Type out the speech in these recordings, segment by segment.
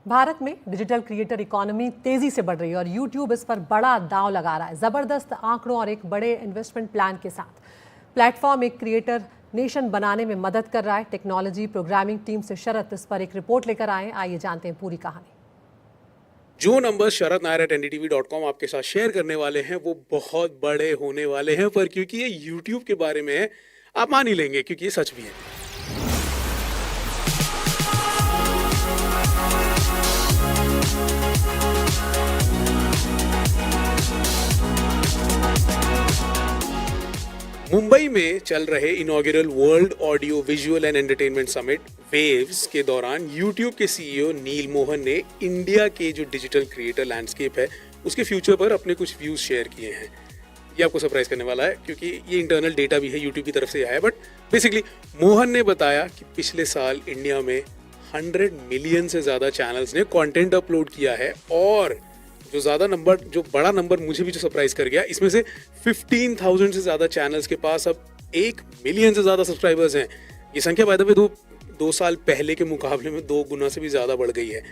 भारत में digital creator economy तेजी से बढ़ रही है और यूट्यूब इस पर बड़ा दांव लगा रहा है। जबरदस्त आंकड़ों और एक बड़े इन्वेस्टमेंट प्लान के साथ प्लेटफॉर्म एक क्रिएटर नेशन बनाने में मदद कर रहा है। टेक्नोलॉजी प्रोग्रामिंग टीम से शरद इस पर एक रिपोर्ट लेकर आए। आइए जानते हैं पूरी कहानी। जो नंबर शरद नायर @ndtv.com आपके साथ शेयर करने वाले हैं वो बहुत बड़े होने वाले हैं, पर क्योंकि ये यूट्यूब के बारे में है आप मान ही लेंगे क्योंकि ये सच भी है। मुंबई में चल रहे inaugural world audio visual and entertainment summit waves के दौरान यूट्यूब के सीईओ नील मोहन ने इंडिया के जो डिजिटल क्रिएटर लैंडस्केप है उसके फ्यूचर पर अपने कुछ व्यूज शेयर किए हैं। ये आपको सरप्राइज करने वाला है क्योंकि ये इंटरनल डेटा भी है, यूट्यूब की तरफ से आया है। बट बेसिकली मोहन ने बताया कि पिछले साल इंडिया में 100 मिलियन से ज़्यादा चैनल्स ने कंटेंट अपलोड किया है और जो बड़ा नंबर मुझे भी जो सरप्राइज कर गया, इसमें से 15,000 से ज़्यादा चैनल्स के पास अब 1 मिलियन से ज़्यादा सब्सक्राइबर्स हैं। ये संख्या बाय द वे दो साल पहले के मुकाबले में 2 गुना से भी ज़्यादा बढ़ गई है।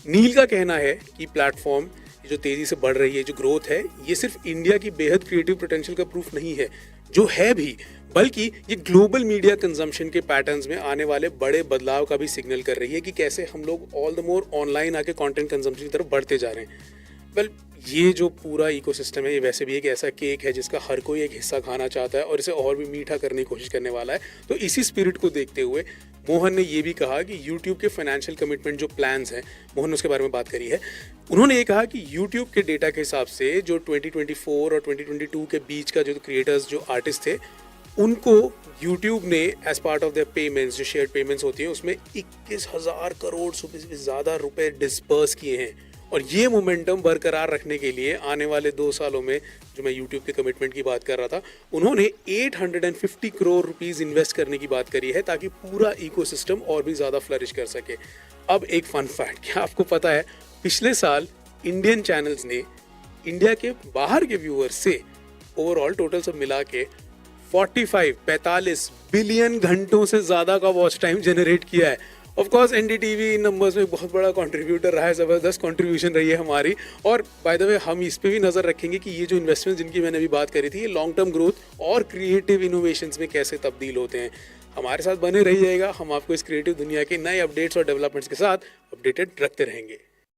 नील का कहना है कि प्लेटफॉर्म जो तेज़ी से बढ़ रही है, जो ग्रोथ है, ये सिर्फ इंडिया की बेहद क्रिएटिव पोटेंशियल का प्रूफ नहीं है, जो है भी, बल्कि ये ग्लोबल मीडिया कंजम्पशन के पैटर्न्स में आने वाले बड़े बदलाव का भी सिग्नल कर रही है कि कैसे हम लोग ऑल द मोर ऑनलाइन आके कंटेंट कंजम्पशन की तरफ बढ़ते जा रहे हैं। ये जो पूरा इकोसिस्टम है ये वैसे भी एक ऐसा केक है जिसका हर कोई एक हिस्सा खाना चाहता है और इसे और भी मीठा करने की कोशिश करने वाला है। तो इसी स्पिरिट को देखते हुए मोहन ने ये भी कहा कि यूट्यूब के फाइनेंशियल कमिटमेंट जो प्लान्स हैं, मोहन ने उसके बारे में बात करी है। उन्होंने ये कहा कि यूट्यूब के डेटा के हिसाब से जो 2024 और 2022 के बीच का जो क्रिएटर्स, जो आर्टिस्ट थे, उनको यूट्यूब ने as part of their payments, जो शेयर पेमेंट्स होती हैं, उसमें 21,000 करोड़ से ज़्यादा रुपए डिस्पर्स किए हैं। और ये मोमेंटम बरकरार रखने के लिए आने वाले 2 सालों में, जो मैं यूट्यूब के कमिटमेंट की बात कर रहा था, उन्होंने 850 करोड़ रुपीस इन्वेस्ट करने की बात करी है ताकि पूरा इकोसिस्टम और भी ज़्यादा फ्लरिश कर सके। अब एक फन फैक्ट, क्या आपको पता है पिछले साल इंडियन चैनल्स ने इंडिया के बाहर के व्यूअर्स से ओवरऑल टोटल सब मिला के 45 बिलियन घंटों से ज़्यादा का वॉच टाइम जनरेट किया है। Of course NDTV in numbers में बहुत बड़ा कंट्रीब्यूटर रहा है, ज़बरदस्त कंट्रीब्यूशन रही है हमारी। और बाय द वे हम इस पे भी नज़र रखेंगे कि ये जो इन्वेस्टमेंट जिनकी मैंने अभी बात करी थी, ये लॉन्ग टर्म ग्रोथ और क्रिएटिव इनोवेशंस में कैसे तब्दील होते हैं। हमारे साथ बने रहिएगा, हम आपको इस क्रिएटिव दुनिया के नए अपडेट्स और डेवलपमेंट्स के साथ अपडेटेड रखते रहेंगे।